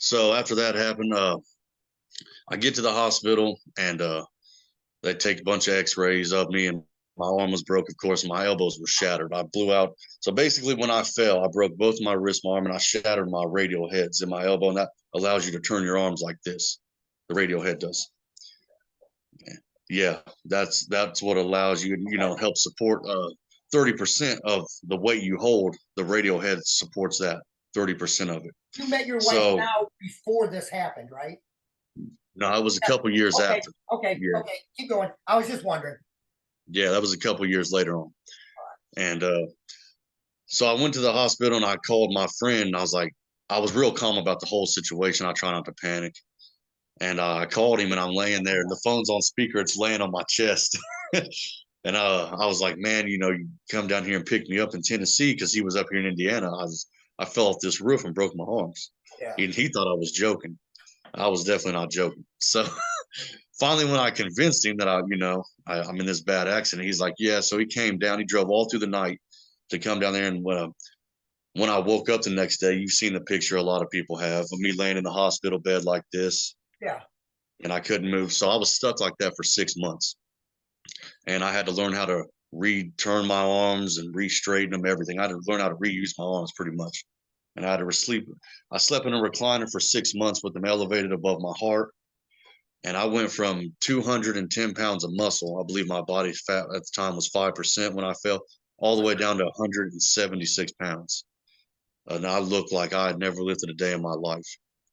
So after that happened, I get to the hospital and they take a bunch of X-rays of me, and my arm was broke. Of course, my elbows were shattered. I blew out. So basically, when I fell, I broke both my wrist, my arm, and I shattered my radial heads in my elbow, and that allows you to turn your arms like this. The radial head does. Yeah, that's what allows you, help support 30% of the weight you hold. The radial head supports that 30% of it. You met your wife So now before this happened, right? no, it was a couple years Okay, after. okay, Yeah, okay. Keep going. I was just wondering. yeah, that was a couple years later on. And so I went to the hospital and I called my friend and I was like, I was real calm about the whole situation. I try not to panic. And I called him and I'm laying there and the phone's on speaker. It's laying on my chest. And I was like, man, you come down here and pick me up in Tennessee, because he was up here in Indiana. I fell off this roof and broke my arms. Yeah. He thought I was joking. I was definitely not joking. So finally, when I convinced him that I'm in this bad accident, he's like, yeah. So he came down. He drove all through the night to come down there. And when I woke up the next day, you've seen the picture a lot of people have of me laying in the hospital bed like this. Yeah. And I couldn't move. So I was stuck like that for 6 months. And I had to learn how to turn my arms and re-straighten them, everything. I had to learn how to reuse my arms pretty much. And I had to sleep. I slept in a recliner for 6 months with them elevated above my heart. And I went from 210 pounds of muscle. I believe my body fat at the time was 5% when I fell, all the way down to 176 pounds. And I looked like I had never lifted a day in my life.